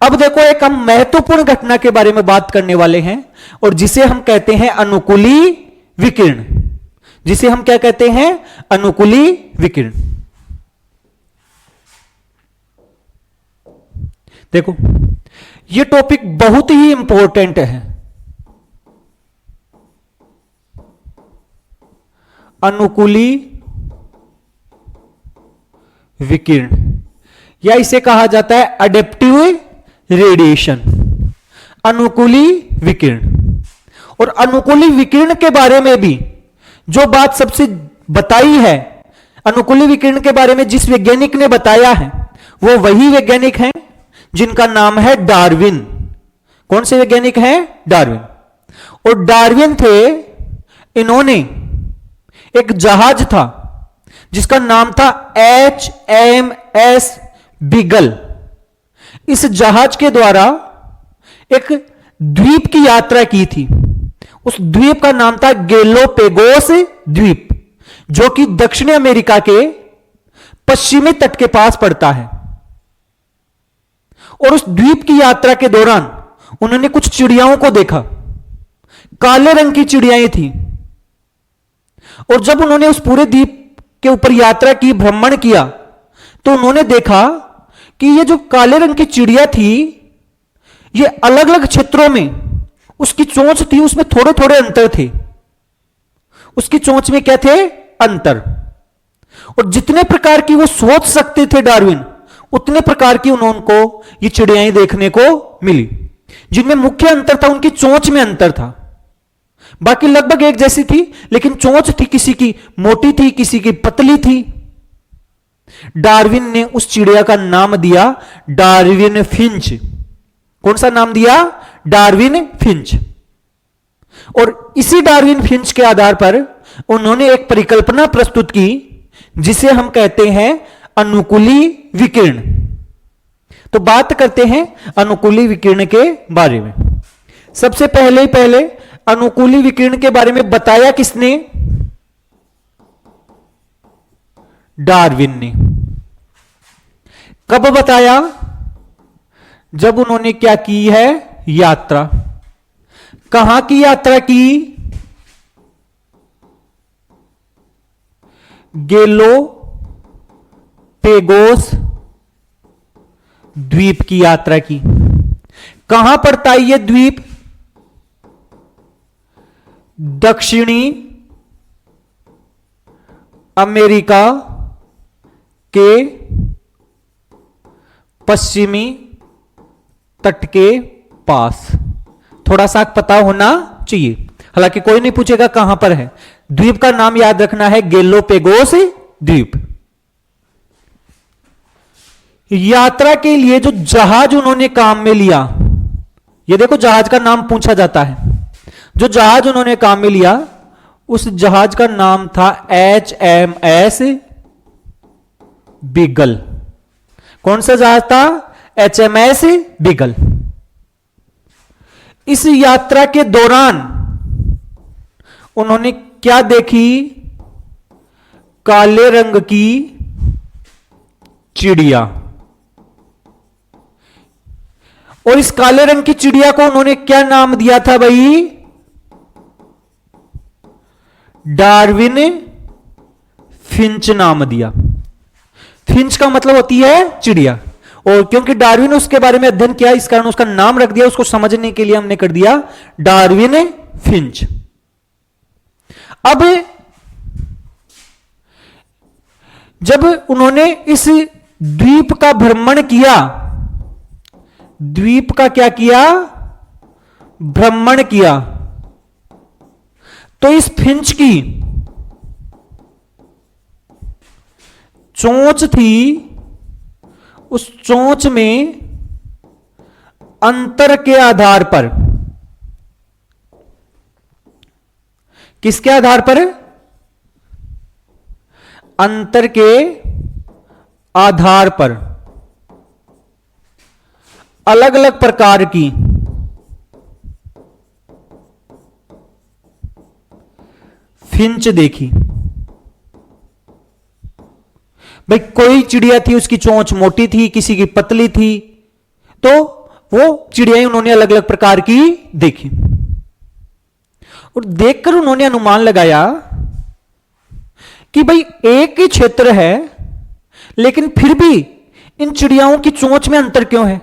अब देखो, एक हम महत्वपूर्ण घटना के बारे में बात करने वाले हैं और जिसे हम कहते हैं अनुकूली विकिरण। जिसे हम क्या कहते हैं, अनुकूली विकिरण। देखो, यह टॉपिक बहुत ही इंपॉर्टेंट है। अनुकूली विकिरण या इसे कहा जाता है अडेप्टिव रेडिएशन, अनुकूली विकिरण। और अनुकूली विकिरण के बारे में भी जो बात सबसे बताई है, अनुकूली विकिरण के बारे में जिस वैज्ञानिक ने बताया है वो वही वैज्ञानिक हैं जिनका नाम है डार्विन। कौन से वैज्ञानिक हैं, डार्विन। और डार्विन थे, इन्होंने एक जहाज था जिसका नाम था HMS बीगल। इस जहाज के द्वारा एक द्वीप की यात्रा की थी। उस द्वीप का नाम था गैलोपेगोस द्वीप, जो कि दक्षिणी अमेरिका के पश्चिमी तट के पास पड़ता है। और उस द्वीप की यात्रा के दौरान उन्होंने कुछ चिड़ियाओं को देखा। काले रंग की चिड़ियाएं थी। और जब उन्होंने उस पूरे द्वीप के ऊपर यात्रा की, भ्रमण किया, तो उन्होंने देखा कि ये जो काले रंग की चिड़िया थी, ये अलग अलग क्षेत्रों में उसकी चोंच थी, उसमें थोड़े थोड़े अंतर थे। उसकी चोंच में क्या थे? अंतर। और जितने प्रकार की वो सोच सकते थे डार्विन, उतने प्रकार की उनको ये चिड़ियाएं देखने को मिली। जिनमें मुख्य अंतर था, उनकी चोंच में अंतर था। बाकी लगभग एक जैसी थी, लेकिन चोंच थी किसी की मोटी थी, किसी की पतली थी। डार्विन ने उस चिड़िया का नाम दिया डार्विन फिंच। कौन सा नाम दिया? Darwin Finch. और इसी डार्विन फिंच के आधार पर उन्होंने एक परिकल्पना प्रस्तुत की, जिसे हम कहते हैं अनुकूली विकिरण। तो बात करते हैं अनुकूली विकिरण के बारे में। सबसे पहले अनुकूली विकिरण के बारे में बताया किसने? डार्विन ने। कब बताया? जब उन्होंने क्या की है? यात्रा। कहां की यात्रा की? गैलोपेगोस द्वीप की यात्रा की। कहां पड़ता है यह द्वीप? दक्षिणी अमेरिका के पश्चिमी तट के पास। थोड़ा सा पता होना चाहिए, हालांकि कोई नहीं पूछेगा कहां पर है। द्वीप का नाम याद रखना है गैलोपेगोस द्वीप। यात्रा के लिए जो जहाज उन्होंने काम में लिया, ये देखो जहाज का नाम पूछा जाता है। जो जहाज उन्होंने काम में लिया, उस जहाज का नाम था HMS बीगल। कौन सा जहाज था? HMS beagle. इस यात्रा के दौरान उन्होंने क्या देखी? काले रंग की चिड़िया। और इस काले रंग की चिड़िया को उन्होंने क्या नाम दिया था भाई? डार्विन फिंच नाम दिया। फिंच का मतलब होती है चिड़िया, और क्योंकि डार्विन उसके बारे में अध्ययन किया, इस कारण उसका नाम रख दिया। उसको समझने के लिए हमने कर दिया डार्विन फिंच। अब जब उन्होंने इस द्वीप का भ्रमण किया, द्वीप का क्या किया? भ्रमण किया, तो इस फिंच की चोंच थी, उस चोंच में अंतर के आधार पर, किसके आधार पर? अंतर के आधार पर अलग अलग प्रकार की फिंच देखी। भाई कोई चिड़िया थी, उसकी चोंच मोटी थी, किसी की पतली थी, तो वो चिड़ियाएं उन्होंने अलग अलग प्रकार की देखी। और देखकर उन्होंने अनुमान लगाया कि भाई एक ही क्षेत्र है, लेकिन फिर भी इन चिड़ियाओं की चोंच में अंतर क्यों है?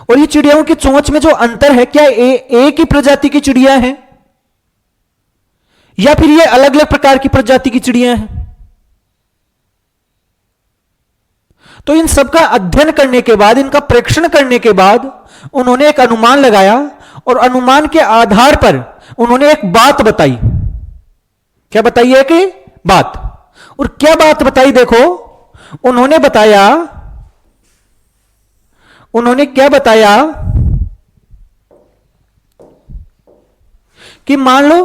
और ये चिड़ियाओं की चोंच में जो अंतर है, क्या एक ही प्रजाति की चिड़िया है, या फिर ये अलग अलग प्रकार की प्रजाति की चिड़िया हैं? तो इन सबका अध्ययन करने के बाद, इनका परीक्षण करने के बाद उन्होंने एक अनुमान लगाया, और अनुमान के आधार पर उन्होंने एक बात बताई। क्या बताई? एक बात। और क्या बात बताई? देखो, उन्होंने क्या बताया कि मान लो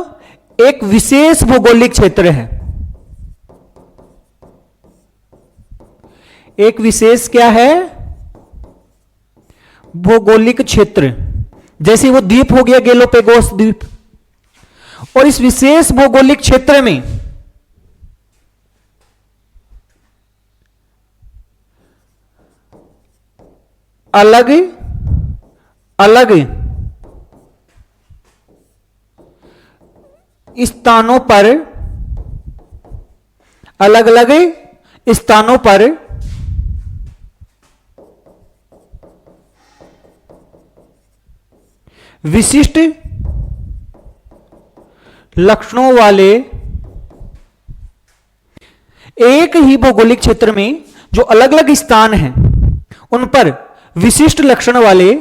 एक विशेष भौगोलिक क्षेत्र है। एक विशेष क्या है? भौगोलिक क्षेत्र। जैसे वो द्वीप हो गया गैलोपेगोस द्वीप, और इस विशेष भौगोलिक क्षेत्र में अलग अलग स्थानों पर, अलग अलग स्थानों पर विशिष्ट लक्षणों वाले, एक ही भौगोलिक क्षेत्र में जो अलग अलग स्थान हैं उन पर विशिष्ट लक्षण वाले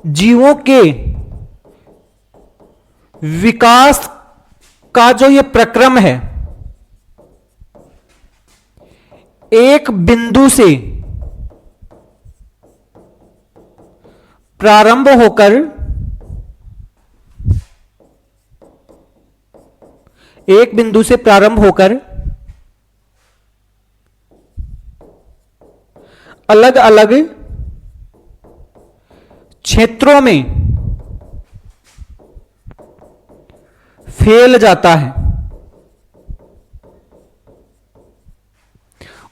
जीवों के विकास का जो ये प्रक्रम है, एक बिंदु से प्रारंभ होकर अलग अलग क्षेत्रों में फैल जाता है,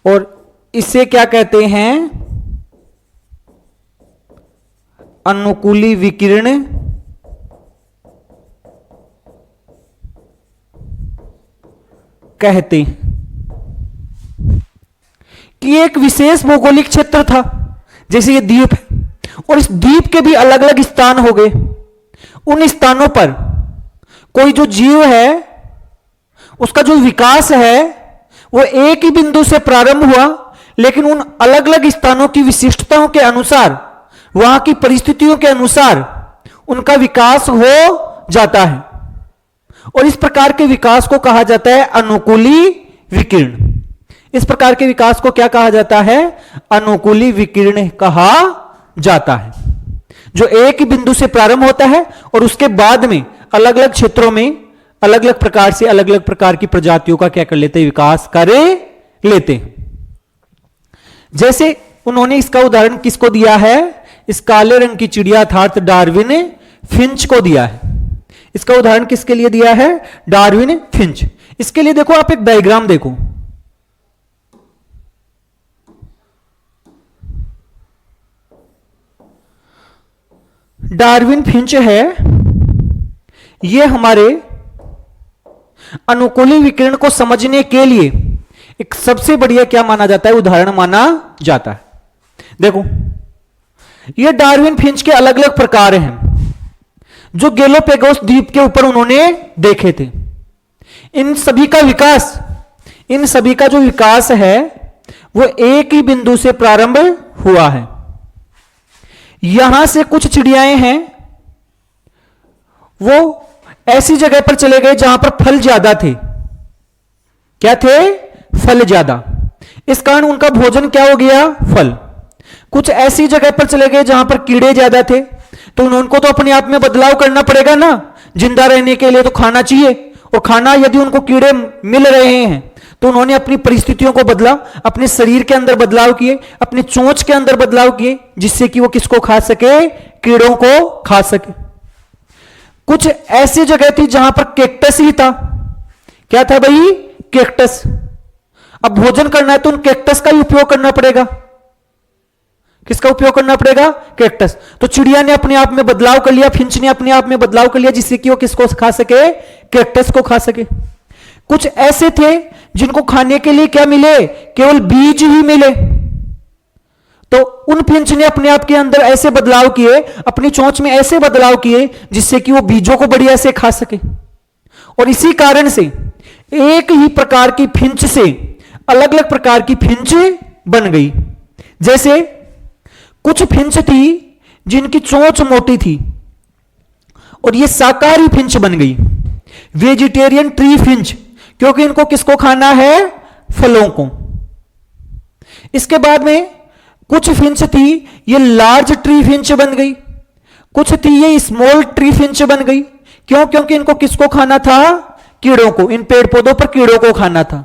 और इसे क्या कहते हैं? अनुकूली विकिरण कहते हैं। कि एक विशेष भौगोलिक क्षेत्र था, जैसे ये द्वीप है, और इस द्वीप के भी अलग अलग स्थान हो गए। उन स्थानों पर कोई जो जीव है उसका जो विकास है वो एक ही बिंदु से प्रारंभ हुआ, लेकिन उन अलग अलग स्थानों की विशिष्टताओं के अनुसार, वहां की परिस्थितियों के अनुसार उनका विकास हो जाता है, और इस प्रकार के विकास को कहा जाता है अनुकूली विकिरण। इस प्रकार के विकास को क्या कहा जाता है? अनुकूली विकिरण कहा जाता है, जो एक ही बिंदु से प्रारंभ होता है और उसके बाद में अलग अलग क्षेत्रों में अलग अलग प्रकार से अलग अलग प्रकार की प्रजातियों का क्या कर लेते हैं? विकास कर लेते हैं। जैसे उन्होंने इसका उदाहरण किसको दिया है? इस काले रंग की चिड़िया अर्थात डार्विन फिंच को दिया है। इसका उदाहरण किसके लिए दिया है? Darwin Finch. इसके लिए देखो, आप एक डायग्राम देखो। डार्विन फिंच है, यह हमारे अनुकूली विकिरण को समझने के लिए एक सबसे बढ़िया क्या माना जाता है? उदाहरण माना जाता है। देखो, ये डार्विन फिंच के अलग अलग प्रकार हैं जो गैलोपेगोस द्वीप के ऊपर उन्होंने देखे थे। इन सभी का जो विकास है वो एक ही बिंदु से प्रारंभ हुआ है। यहां से कुछ चिड़ियाएं हैं, वो ऐसी जगह पर चले गए जहां पर फल ज्यादा थे। क्या थे? फल ज्यादा। इस कारण उनका भोजन क्या हो गया? फल। कुछ ऐसी जगह पर चले गए जहां पर कीड़े ज्यादा थे, तो उनको तो अपने आप में बदलाव करना पड़ेगा ना, जिंदा रहने के लिए तो खाना चाहिए, और खाना यदि उनको कीड़े मिल रहे हैं तो उन्होंने अपनी परिस्थितियों को बदला, अपने शरीर के अंदर बदलाव किए, अपने चोंच के अंदर बदलाव किए, जिससे कि वो किसको खा सके? कीड़ों को खा सके। कुछ ऐसी जगह थी जहां पर कैक्टस ही था। क्या था भाई? कैक्टस। अब भोजन करना है तो उन कैक्टस का ही उपयोग करना पड़ेगा। किसका उपयोग करना पड़ेगा? कैक्टस। तो चिड़िया ने अपने आप में बदलाव कर लिया, फिंच ने अपने आप में बदलाव कर लिया, जिससे कि वो किसको खा सके? कैक्टस को खा सके। कुछ ऐसे थे जिनको खाने के लिए क्या मिले? केवल बीज ही मिले। तो उन फिंच ने अपने आप के अंदर ऐसे बदलाव किए, अपनी चोंच में ऐसे बदलाव किए, जिससे कि वो बीजों को बढ़िया से खा सके। और इसी कारण से एक ही प्रकार की फिंच से अलग अलग प्रकार की फिंच बन गई। जैसे कुछ फिंच थी जिनकी चोंच मोटी थी, और ये शाकाहारी फिंच बन गई, वेजिटेरियन ट्री फिंच, क्योंकि इनको किसको खाना है? फलों को। इसके बाद में कुछ फिंच थी, ये लार्ज ट्री फिंच बन गई। कुछ थी ये स्मॉल ट्री फिंच बन गई। क्यों? क्योंकि इनको किसको खाना था? कीड़ों को। इन पेड़ पौधों पर कीड़ों को खाना था।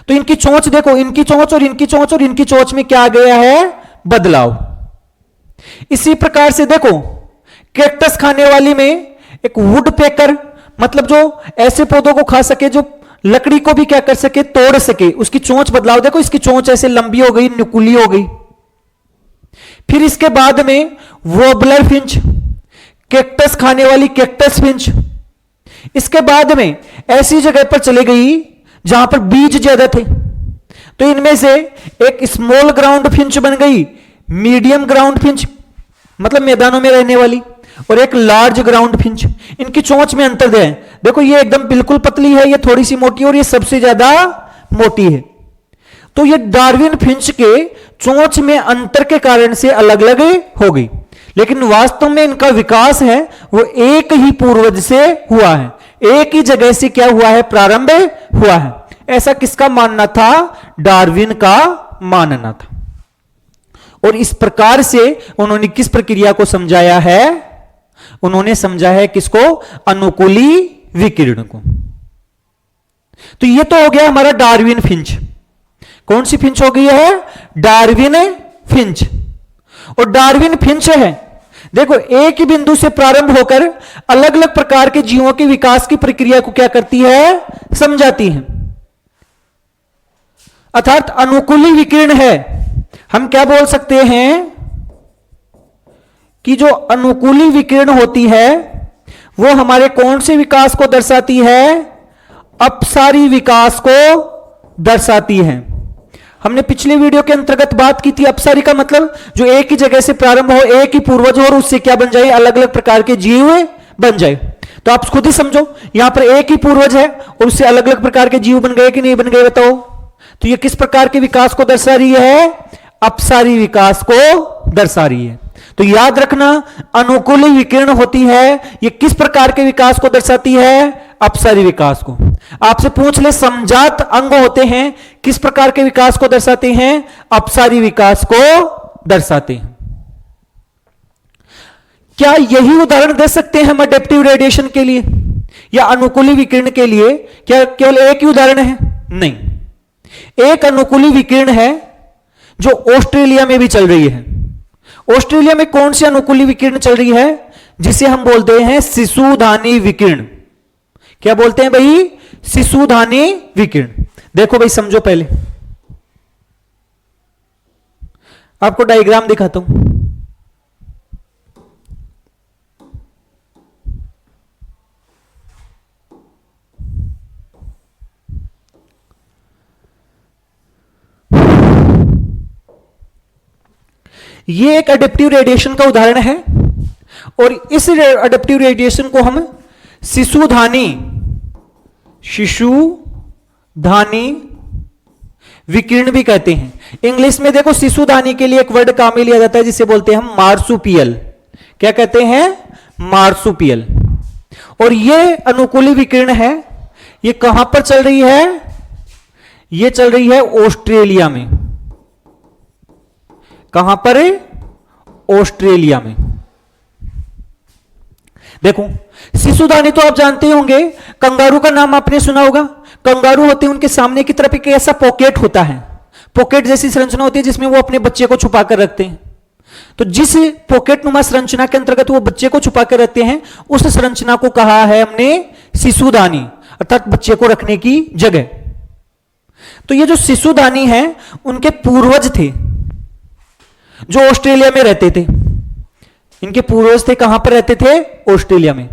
तो इनकी चोंच देखो, इनकी चोंच और इनकी चोंच और इनकी चोंच में क्या आ गया है? बदलाव। इसी प्रकार से देखो कैक्टस खाने वाली में एक वुड पेकर, मतलब जो ऐसे पौधों को खा सके जो लकड़ी को भी क्या कर सके? तोड़ सके। उसकी चोंच बदलाव देखो, इसकी चोंच ऐसे लंबी हो गई, नुकीली हो गई। फिर इसके बाद में वॉबलर फिंच, कैक्टस खाने वाली कैक्टस फिंच। इसके बाद में ऐसी जगह पर चली गई जहां पर बीज ज्यादा थे, तो इनमें से एक स्मॉल ग्राउंड फिंच बन गई, मीडियम ग्राउंड फिंच मतलब मैदानों में रहने वाली, और एक लार्ज ग्राउंड फिंच। इनकी चोंच में अंतर है, देखो ये एकदम बिल्कुल पतली है, ये थोड़ी सी मोटी, और ये सबसे ज्यादा मोटी है। तो ये डार्विन फिंच के चोंच में अंतर के कारण से अलग अलग हो गई, लेकिन वास्तव में इनका विकास है वो एक ही पूर्वज से हुआ है, एक ही जगह से क्या हुआ है? प्रारंभ हुआ है। ऐसा किसका मानना था? डार्विन का मानना था। और इस प्रकार से उन्होंने किस प्रक्रिया को समझाया है? उन्होंने समझाया है किसको? अनुकूली विकिरण को। तो ये तो हो गया हमारा डार्विन फिंच। कौन सी फिंच हो गई है? Darwin Finch. और डार्विन फिंच है, देखो एक ही बिंदु से प्रारंभ होकर अलग अलग प्रकार के जीवों के विकास की प्रक्रिया को क्या करती है? समझाती है। अर्थात अनुकूली विकिरण है। हम क्या बोल सकते हैं कि जो अनुकूली विकिरण होती है वो हमारे कौन से विकास को दर्शाती है? अपसारी विकास को दर्शाती है। हमने पिछले वीडियो के अंतर्गत बात की थी, अपसारी का मतलब जो एक ही जगह से प्रारंभ हो, एक ही पूर्वज हो और उससे क्या बन जाए? अलग अलग प्रकार के जीव बन जाए। तो आप खुद ही समझो, यहां पर एक ही पूर्वज है और उससे अलग अलग प्रकार के जीव बन गए कि नहीं बन गए? बताओ। तो ये किस प्रकार के विकास को दर्शा रही है? अपसारी विकास को दर्शा रही है। तो याद रखना, अनुकूली विकिरण होती है, ये किस प्रकार के विकास को दर्शाती है? अपसारी विकास को। आपसे पूछ ले, समजात अंग होते हैं, किस प्रकार के विकास को दर्शाते हैं? अपसारी विकास को दर्शाते हैं। क्या यही उदाहरण दे सकते हैं हम अडेप्टिव रेडिएशन के लिए या अनुकूली विकिरण के लिए? क्या केवल एक ही उदाहरण है? नहीं, एक अनुकूली विकिरण है जो ऑस्ट्रेलिया में भी चल रही है। ऑस्ट्रेलिया में कौन सी अनुकूली विकिरण चल रही है? जिसे हम बोलते हैं शिशुधानी विकिरण। क्या बोलते हैं भाई? शिशुधानी विकिरण। देखो भाई, समझो, पहले आपको डायग्राम दिखाता हूं। ये एक एडेप्टिव रेडिएशन का उदाहरण है और इस एडेप्टिव रेडिएशन को हम शिशुधानी विकिरण भी कहते हैं। इंग्लिश में देखो, शिशुधानी के लिए एक वर्ड काम में लिया जाता है जिसे बोलते हैं हम मार्सुपियल। क्या कहते हैं? मार्सुपियल। और ये अनुकूली विकिरण है, ये कहां पर चल रही है? ये चल रही है ऑस्ट्रेलिया में। कहां पर? ऑस्ट्रेलिया में। देखो, शिशुधानी तो आप जानते होंगे, कंगारू का नाम आपने सुना होगा। कंगारू होते हैं, उनके सामने की तरफ एक ऐसा पॉकेट होता है, पॉकेट जैसी संरचना होती है जिसमें वो अपने बच्चे को छुपा कर रखते हैं। तो जिस पॉकेट नुमा संरचना के अंतर्गत वो बच्चे को छुपा कर रखते हैं, उस संरचना को कहा है हमने शिशुधानी, अर्थात बच्चे को रखने की जगह। तो ये जो शिशुधानी है, उनके पूर्वज थे जो ऑस्ट्रेलिया में रहते थे। इनके पूर्वज थे, कहां पर रहते थे? ऑस्ट्रेलिया में।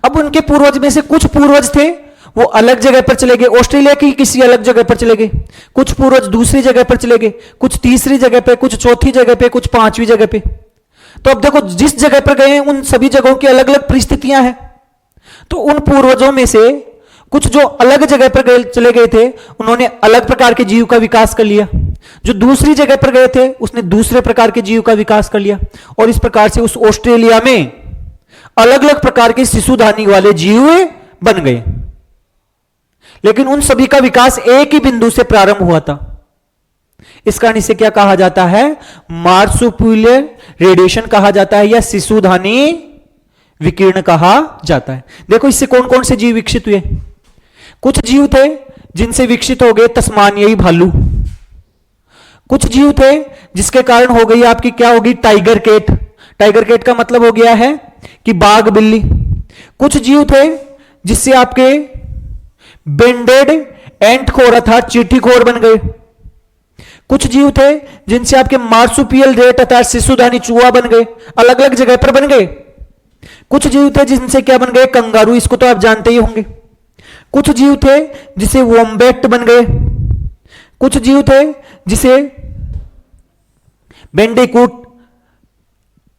अब उनके पूर्वज में से कुछ पूर्वज थे वो अलग जगह पर चले गए, ऑस्ट्रेलिया की किसी अलग जगह पर चले गए। कुछ पूर्वज दूसरी जगह पर चले गए, कुछ तीसरी जगह पे, कुछ चौथी जगह पे, कुछ पांचवी जगह पे। तो अब देखो, जिस जगह पर गए उन सभी जगहों की अलग अलग परिस्थितियां हैं। तो उन पूर्वजों में से कुछ जो अलग जगह पर चले गए थे, उन्होंने अलग प्रकार के जीव का विकास कर लिया। जो दूसरी जगह पर गए थे, उसने दूसरे प्रकार के जीव का विकास कर लिया। और इस प्रकार से उस ऑस्ट्रेलिया में अलग अलग प्रकार के शिशुधानी वाले जीव बन गए। लेकिन उन सभी का विकास एक ही बिंदु से प्रारंभ हुआ था। इस कारण इसे क्या कहा जाता है? मार्सुपियल रेडिएशन कहा जाता है या शिशुधानी विकिरण कहा जाता है। देखो इससे कौन कौन से जीव विकसित हुए। कुछ जीव थे जिनसे विकसित हो गए तस्मानियाई भालू, कुछ जीव थे जिसके कारण हो गई आपकी क्या होगी टाइगर केट। टाइगर केट का मतलब हो गया है कि बाघ बिल्ली। कुछ जीव थे जिससे आपके बेंडेड एंट खोर अर्थात चींटी खोर बन गए। कुछ जीव थे जिनसे आपके मार्सुपियल रेट अर्थात शिशुधानी चूहा बन गए, अलग अलग जगह पर बन गए। कुछ जीव थे जिनसे क्या बन गए कंगारू, इसको तो आप जानते ही होंगे। कुछ जीव थे जिसे वॉम्बैट बन गए। कुछ जीव थे जिसे बेंडिकूट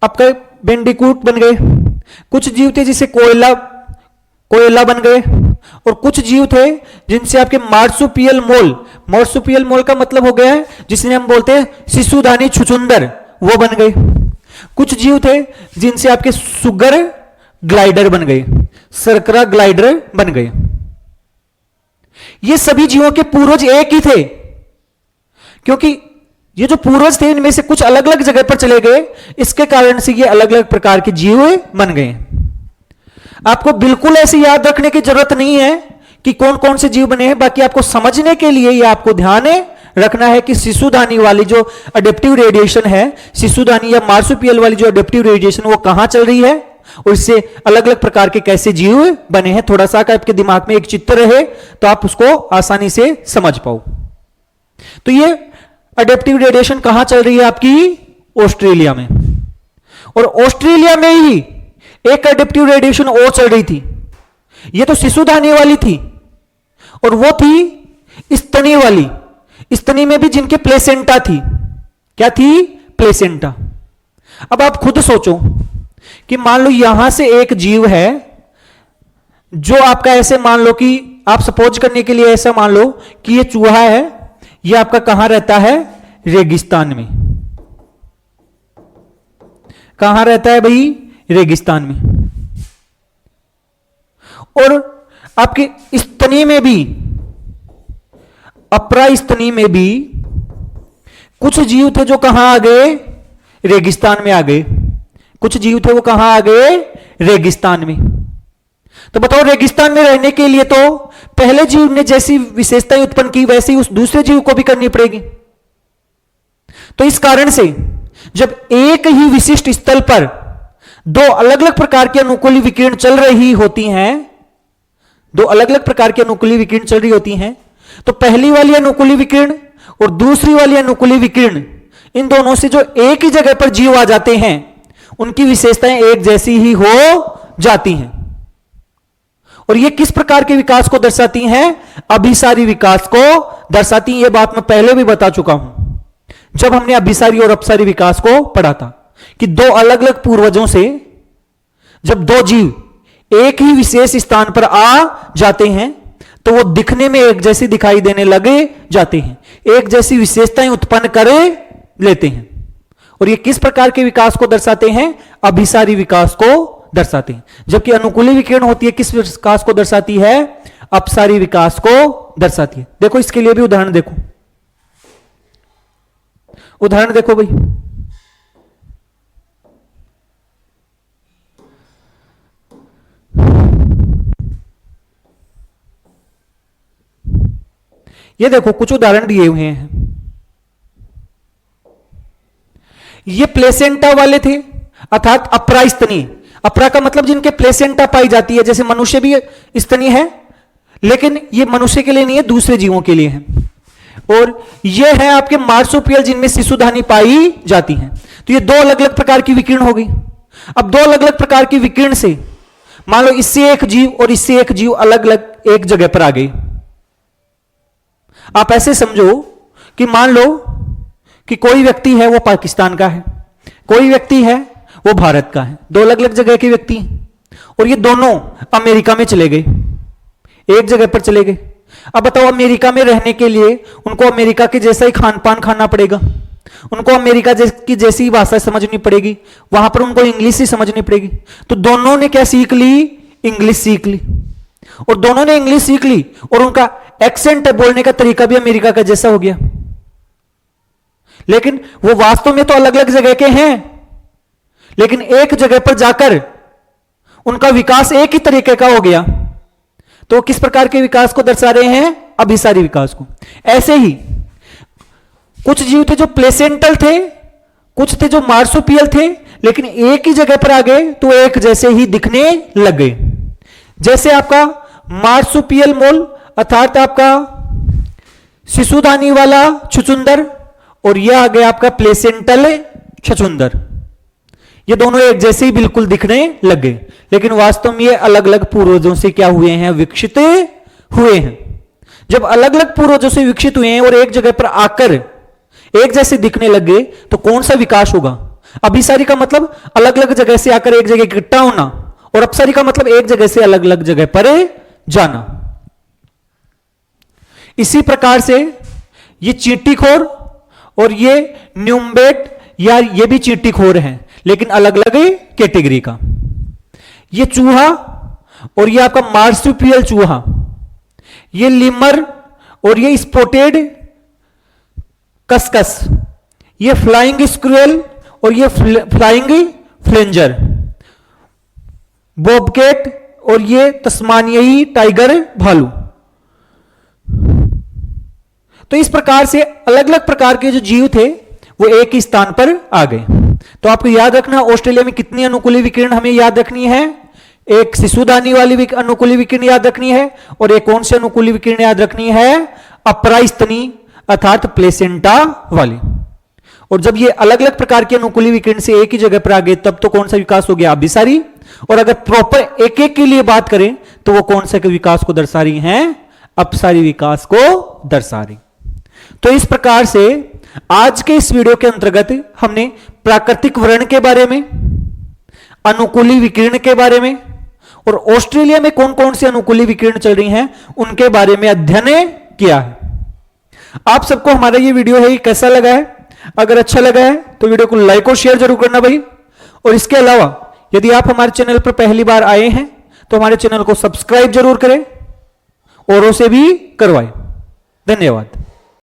आपका बेंडिकूट बन गए। कुछ जीव थे जिसे कोयला कोयला बन गए। और कुछ जीव थे जिनसे आपके मार्सुपियल मोल, मार्सुपियल मोल का मतलब हो गया है जिसने हम बोलते हैं शिशुधानी छुचुंदर, वो बन गए। कुछ जीव थे जिनसे आपके सुगर ग्लाइडर बन गए, सरकरा ग्लाइडर बन गए। ये सभी जीवों के पूर्वज एक ही थे, क्योंकि ये जो पूर्वज थे इनमें से कुछ अलग अलग जगह पर चले गए, इसके कारण से ये अलग अलग प्रकार के जीव बन गए। आपको बिल्कुल ऐसे याद रखने की जरूरत नहीं है कि कौन कौन से जीव बने हैं, बाकी आपको समझने के लिए ये आपको ध्यान रखना है कि शिशुधानी वाली जो अडेप्टिव रेडिएशन है, शिशुधानी या मार्सुपियल वाली जो अडेप्टिव रेडिएशन वो कहां चल रही है और इससे अलग अलग प्रकार के कैसे जीव बने हैं। थोड़ा सा आपके दिमाग में एक चित्र रहे तो आप उसको आसानी से समझ पाओ। तो ये अडेप्टिव रेडिएशन कहां चल रही है आपकी ऑस्ट्रेलिया में, और ऑस्ट्रेलिया में ही एक अडेप्टिव रेडिएशन और चल रही थी। ये तो शिशुधानी वाली थी और वो थी स्तनी वाली। स्तनी में भी जिनके प्लेसेंटा थी, क्या थी प्लेसेंटा। अब आप खुद सोचो कि मान लो यहां से एक जीव है जो आपका ऐसे मान लो कि आप सपोज करने के लिए ऐसा मान लो कि ये चूहा है, ये आपका कहां रहता है रेगिस्तान में। कहां रहता है भाई रेगिस्तान में। और आपके स्तनी में भी, अपरा स्तनी में भी कुछ जीव थे जो कहां आ गए रेगिस्तान में आ गए। कुछ जीव थे वो कहां आ गए रेगिस्तान में। तो बताओ रेगिस्तान में रहने के लिए तो पहले जीव ने जैसी विशेषताएं उत्पन्न की वैसी उस दूसरे जीव को भी करनी पड़ेगी। तो इस कारण से जब एक ही विशिष्ट स्थल पर दो अलग अलग प्रकार की अनुकूली विकिरण चल रही होती हैं, दो अलग अलग प्रकार की अनुकूली विकिरण चल रही होती हैं, तो पहली वाली अनुकूली विकिरण और दूसरी वाली अनुकूली विकिरण, इन दोनों से जो एक ही जगह पर जीव आ जाते हैं उनकी विशेषताएं एक जैसी ही हो जाती हैं। और ये किस प्रकार के विकास को दर्शाती हैं? अभिसारी विकास को दर्शाती हैं। यह बात मैं पहले भी बता चुका हूं जब हमने अभिसारी और अपसारी विकास को पढ़ा था कि दो अलग अलग पूर्वजों से जब दो जीव एक ही विशेष स्थान पर आ जाते हैं तो वो दिखने में एक जैसी दिखाई देने लगे जाते हैं, एक जैसी विशेषताएं उत्पन्न कर लेते हैं। और ये किस प्रकार के विकास को दर्शाते हैं? अभिसारी विकास को दर्शाते हैं। जबकि अनुकूली विकिरण होती है किस विकास को दर्शाती है? अपसारी विकास को दर्शाती है। देखो इसके लिए भी उदाहरण देखो, उदाहरण देखो भाई। ये देखो कुछ उदाहरण दिए हुए हैं। ये प्लेसेंटा वाले थे अर्थात अपरा स्तनी। अपरा का मतलब जिनके प्लेसेंटा पाई जाती है, जैसे मनुष्य भी स्तनी है, लेकिन ये मनुष्य के लिए नहीं है, दूसरे जीवों के लिए है। और ये है आपके मार्सुपियल जिनमें शिशुधानी पाई जाती है। तो ये दो अलग अलग प्रकार की विकिरण हो गई। अब दो अलग अलग प्रकार की विकिरण से मान लो इससे एक जीव और इससे एक जीव अलग अलग एक जगह पर आ गई। आप ऐसे समझो कि मान लो कि कोई व्यक्ति है वो पाकिस्तान का है, कोई व्यक्ति है वो भारत का है, दो अलग अलग जगह के व्यक्ति हैं, और ये दोनों अमेरिका में चले गए, एक जगह पर चले गए। अब बताओ अमेरिका में रहने के लिए उनको अमेरिका के जैसा ही खान पान खाना पड़ेगा, उनको अमेरिका की जैसी भाषा समझनी पड़ेगी, वहां पर उनको इंग्लिश ही समझनी पड़ेगी। तो दोनों ने क्या सीख ली? इंग्लिश सीख ली। और दोनों ने इंग्लिश सीख ली और उनका एक्सेंट बोलने का तरीका भी अमेरिका का जैसा हो गया। लेकिन वो वास्तव में तो अलग अलग जगह के हैं, लेकिन एक जगह पर जाकर उनका विकास एक ही तरीके का हो गया, तो किस प्रकार के विकास को दर्शा रहे हैं? अभिसारी विकास को। ऐसे ही कुछ जीव थे जो प्लेसेंटल थे, कुछ थे जो मार्सुपियल थे, लेकिन एक ही जगह पर आ गए तो एक जैसे ही दिखने लग गए। जैसे आपका मार्सुपियल मोल अर्थात आपका शिशुदानी वाला छुचुंदर, और यह आ गया आपका प्लेसेंटल छुचुंदर। ये दोनों एक जैसे ही बिल्कुल दिखने लग गए, लेकिन वास्तव में ये अलग अलग पूर्वजों से क्या हुए हैं? विकसित हुए हैं। जब अलग अलग पूर्वजों से विकसित हुए हैं और एक जगह पर आकर एक जैसे दिखने लग गए तो कौन सा विकास होगा? अभिसारी का मतलब अलग अलग जगह से आकर एक जगह इकट्ठा होना, और अपसारी का मतलब एक जगह से अलग अलग जगह पर जाना। इसी प्रकार से ये चींटीखोर और ये न्यूम्बेट, या ये भी चींटीखोर हैं लेकिन अलग अलग कैटेगरी का। ये चूहा और ये आपका मार्सुपियल चूहा, ये लिमर और ये स्पॉटेड कस्कस, ये फ्लाइंग स्क्रूएल और ये फ्लाइंग फ्लेंजर, बॉबकैट और ये तस्मानियाई टाइगर भालू। तो इस प्रकार से अलग अलग प्रकार के जो जीव थे वो एक ही स्थान पर आ गए। तो आपको याद रखना, ऑस्ट्रेलिया में कितनी अनुकूली विकिरण हमें याद रखनी है? एक शिशुदानी वाली अनुकूली विकिरण याद रखनी है, और एक कौन सी अनुकूली विकिरण याद रखनी है? अपरास्तनी अर्थात प्लेसेंटा वाली। और जब ये अलग अलग प्रकार के अनुकूली विकिरण से एक ही जगह पर आ गए तब तो कौन सा विकास हो गया? अभिसारी। और अगर प्रॉपर एक एक के लिए बात करें तो वो कौन से विकास को दर्शा रही हैं? अपसारी विकास को दर्शा रही। तो इस प्रकार से आज के इस वीडियो के अंतर्गत हमने प्राकृतिक वर्ण के बारे में, अनुकूली विकिरण के बारे में, और ऑस्ट्रेलिया में कौन कौन सी अनुकूली विकिरण चल रही हैं उनके बारे में अध्ययन किया है। आप सबको हमारा ये वीडियो है कैसा लगा है? अगर अच्छा लगा है तो वीडियो को लाइक और शेयर जरूर करना भाई। और इसके अलावा यदि आप हमारे चैनल पर पहली बार आए हैं तो हमारे चैनल को सब्सक्राइब जरूर करें, औरों से भी करवाएं। धन्यवाद।